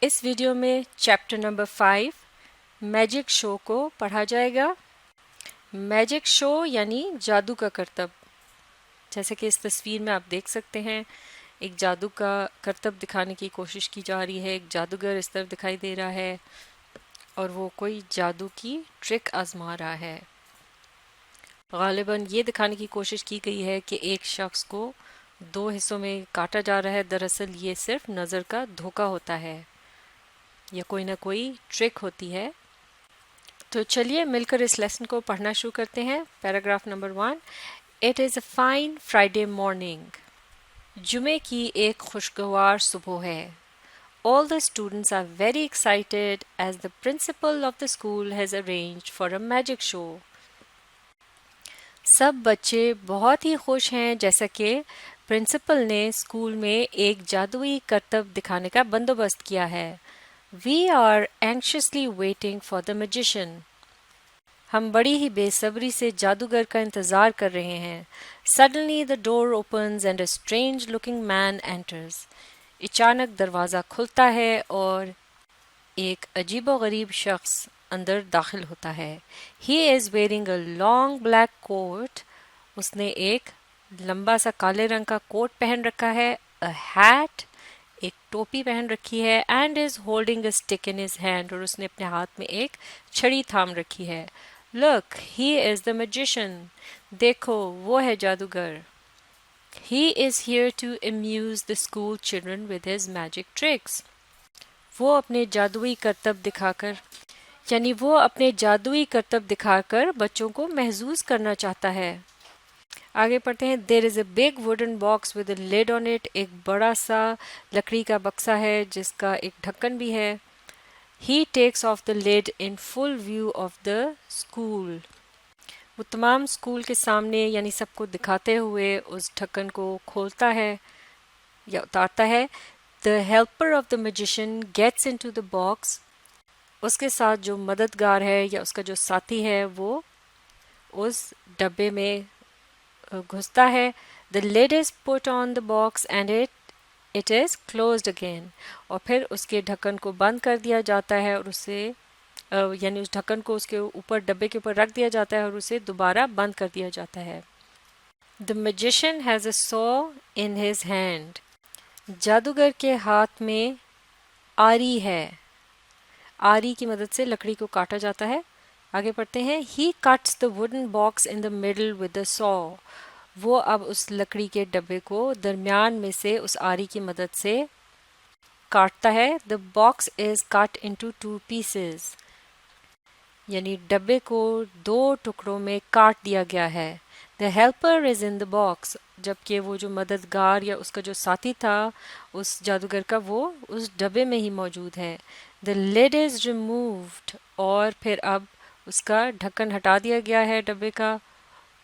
इस वीडियो में chapter number 5 magic show को पढ़ा जाएगा। मैजिक शो यानी जादू का करतब। जैसे कि इस तस्वीर में आप देख सकते हैं, एक जादू का करतब दिखाने की कोशिश की जा रही है। एक जादूगर इस तरफ दिखाई दे रहा है और वो कोई जादू की ट्रिक आजमा रहा है। गालिबन ये दिखाने की कोशिश की गई है कि एक शख्स को दो हिस्सों में काटा जा रहा है। दरअसल ये सिर्फ नज़र का धोखा होता है या कोई ना कोई ट्रिक होती है। तो चलिए मिलकर इस लेसन को पढ़ना शुरू करते हैं। Paragraph number 1। It is a fine Friday morning. जुमे की एक खुशगवार सुबह है। All the students are very excited as the principal of the school has arranged for a magic show. सब बच्चे बहुत ही खुश हैं जैसा कि प्रिंसिपल ने स्कूल में एक जादुई करतब दिखाने का बंदोबस्त किया है। We are anxiously waiting for the magician. हम बड़ी ही बेसब्री से जादूगर का इंतजार कर रहे हैं। Suddenly the door opens and a strange looking man enters. अचानक दरवाज़ा खुलता है और एक अजीबोगरीब शख्स अंदर दाखिल होता है। He is wearing a long black coat. उसने एक लंबा सा काले रंग का कोट पहन रखा है। A hat. एक टोपी पहन रखी है। And is holding a stick in his hand. और उसने अपने हाथ में एक छड़ी थाम रखी है। Look, he is the magician. देखो, वो है जादूगर। He is here to amuse the school children with his magic tricks. वो अपने जादुई करतब दिखाकर बच्चों को महजूज करना चाहता है। आगे पढ़ते हैं। There is a big wooden box with a lid on it. एक बड़ा सा लकड़ी का बक्सा है जिसका एक ढक्कन भी है। He takes off the lid in full view of the school. वो तमाम स्कूल के सामने यानी सबको दिखाते हुए उस ढक्कन को खोलता है या उतारता है। The helper of the magician gets into the box. उसके साथ जो मददगार है या उसका जो साथी है वो उस डब्बे में घुसता है। The lid is put on the box and it is closed again. और फिर उसके ढक्कन को बंद कर दिया जाता है और उसे यानी उस ढक्कन को उसके ऊपर डब्बे के ऊपर रख दिया जाता है और उसे दोबारा बंद कर दिया जाता है। The magician has a saw in his hand. जादूगर के हाथ में आरी है। आरी की मदद से लकड़ी को काटा जाता है। आगे पढ़ते हैं। He cuts the wooden box in the middle with a saw. वो अब उस लकड़ी के डब्बे को दरमियान में से उस आरी की मदद से काटता है। The box is cut into 2 pieces. यानी डब्बे को 2 टुकड़ों में काट दिया गया है। The helper is in the box. जबकि वो जो मददगार या उसका जो साथी था उस जादूगर का वो उस डब्बे में ही मौजूद है। The lid is removed. और फिर अब उसका ढक्कन हटा दिया गया है डब्बे का।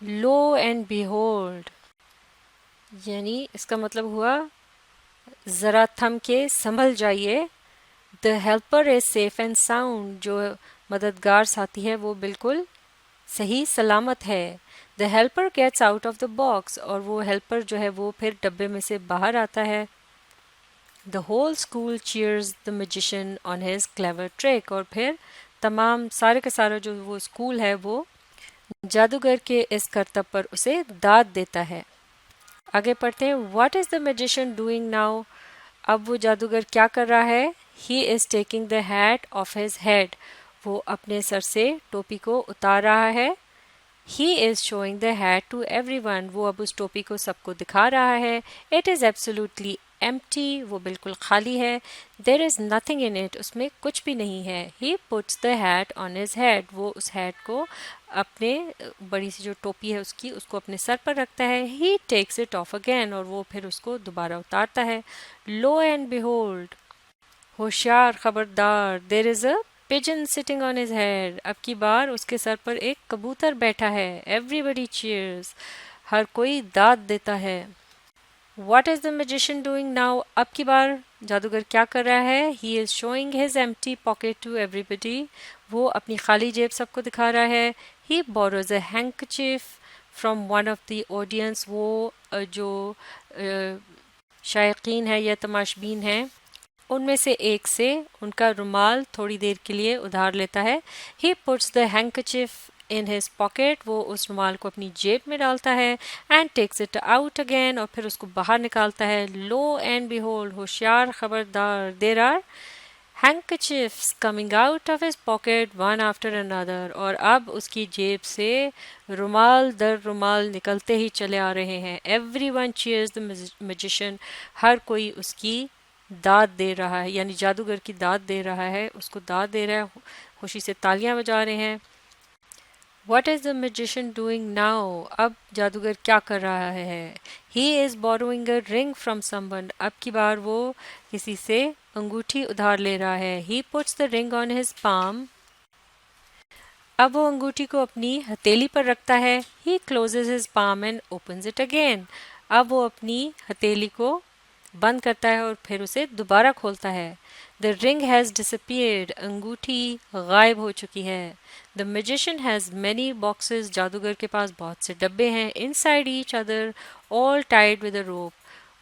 Lo and behold. यानी इसका मतलब हुआ ज़रा थम के संभल जाइए। The helper is safe and sound. जो मददगार साथी है वो बिल्कुल सही सलामत है। The helper gets out of the box. और वो हेल्पर जो है वो फिर डब्बे में से बाहर आता है। The whole school cheers the magician on his clever trick. और फिर तमाम सारे का सारा जो वो स्कूल है वो जादूगर के इस करतब पर उसे दाद देता है। आगे पढ़ते हैं। What is the magician doing now? अब वो जादूगर क्या कर रहा है? He is taking the hat off his head. वो अपने सर से टोपी को उतार रहा है। He is showing the hat to everyone. वो अब उस टोपी को सबको दिखा रहा है। It is absolutely empty. वो बिल्कुल खाली है। There is nothing in it. उसमें कुछ भी नहीं है। He puts the hat on his head. वो उस हैट को अपने बड़ी सी जो टोपी है उसको अपने सर पर रखता है। He takes it off again. और वो फिर उसको दोबारा उतारता है। Lo and behold. होशियार खबरदार। There is a pigeon sitting on his head. अब की बार उसके सर पर एक कबूतर बैठा है। Everybody cheers. हर कोई दाद देता है। What is the magician doing now? अब की बार जादूगर क्या कर रहा है? He is showing his empty pocket to everybody. वो अपनी खाली जेब सबको दिखा रहा है। He borrows a handkerchief from one of the audience. वो जो शायकीन है या तमाशबीन है उनमें से एक से उनका रुमाल थोड़ी देर के लिए उधार लेता है। He puts the handkerchief in his pocket, वो उस रुमाल को अपनी जेब में डालता है। And takes it out again, और फिर उसको बाहर निकालता है। लो एंड बिहोल्ड, होशियार खबरदार, there are handkerchiefs coming out of his pocket one after another, और अब उसकी जेब से रुमाल दर रुमाल निकलते ही चले आ रहे हैं। Everyone cheers the magician, हर कोई उसकी दाद दे रहा है, यानी जादूगर की दाद दे रहा है, उसको दाद दे रहा है, खुशी से तालियां बजा रहे हैं। What is the magician doing now? अब जादूगर क्या कर रहा है? He is borrowing a ring from someone. अब की बार वो किसी से अंगूठी उधार ले रहा है। He puts the ring on his palm. अब वो अंगूठी को अपनी हथेली पर रखता है। He closes his palm and opens it again. अब वो अपनी हथेली को बंद करता है और फिर उसे दोबारा खोलता है। द रिंग हैज डिसअपियर्ड, अंगूठी गायब हो चुकी है। The magician has many boxes, जादूगर के पास बहुत से डब्बे हैं। Inside each other, all tied with a rope,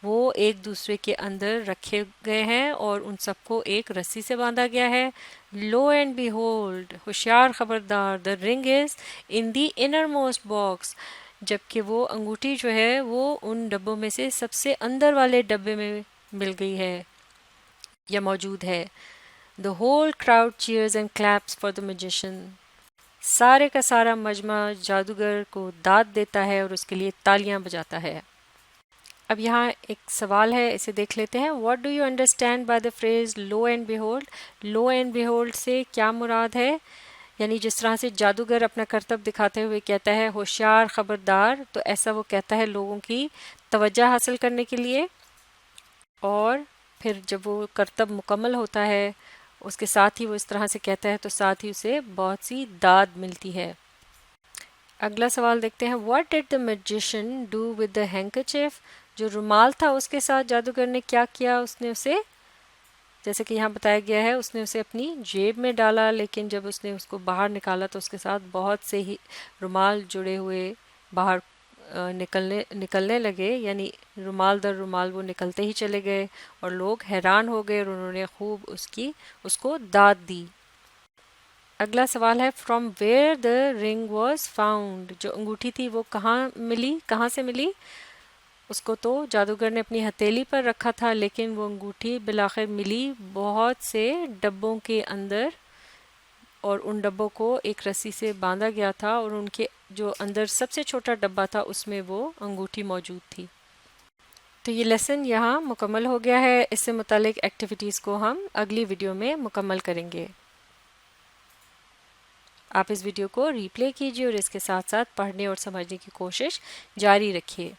वो एक दूसरे के अंदर रखे गए हैं और उन सबको एक रस्सी से बांधा गया है। लो एंड बिहोल्ड, होशियार खबरदार, the ring is in the inner most box, जबकि वो अंगूठी जो है वो उन डब्बों में से सबसे अंदर वाले डब्बे में मिल गई है या मौजूद है। The whole crowd cheers and claps for the magician, सारे का सारा मजमा जादूगर को दाद देता है और उसके लिए तालियां बजाता है। अब यहाँ एक सवाल है, इसे देख लेते हैं। What do you understand by the phrase low and behold? Low and behold से क्या मुराद है? यानी जिस तरह से जादूगर अपना करतब दिखाते हुए कहता है होशियार खबरदार, तो ऐसा वो कहता है लोगों की तवज्जो हासिल करने के लिए, और फिर जब वो करतब मुकम्मल होता है उसके साथ ही वो इस तरह से कहता है तो साथ ही उसे बहुत सी दाद मिलती है। अगला सवाल देखते हैं। What did the magician do with the handkerchief? जो रुमाल था उसके साथ जादूगर ने क्या किया? उसने उसे, जैसे कि यहाँ बताया गया है, उसने उसे अपनी जेब में डाला, लेकिन जब उसने उसको बाहर निकाला तो उसके साथ बहुत से ही रुमाल जुड़े हुए बाहर निकलने लगे, यानी रुमाल दर रुमाल वो निकलते ही चले गए और लोग हैरान हो गए और उन्होंने खूब उसको दाद दी। अगला सवाल है। From where the ring was found? जो अंगूठी थी वो कहाँ से मिली? उसको तो जादूगर ने अपनी हथेली पर रखा था, लेकिन वो अंगूठी बिलाखिर मिली बहुत से डब्बों के अंदर, और उन डब्बों को एक रस्सी से बांधा गया था और उनके जो अंदर सबसे छोटा डब्बा था उसमें वो अंगूठी मौजूद थी। तो ये लेसन यहाँ मुकम्मल हो गया है। इससे मुतालिक एक्टिविटीज़ को हम अगली वीडियो में मुकम्मल करेंगे। आप इस वीडियो को रिप्ले कीजिए और इसके साथ साथ पढ़ने और समझने की कोशिश जारी रखिए।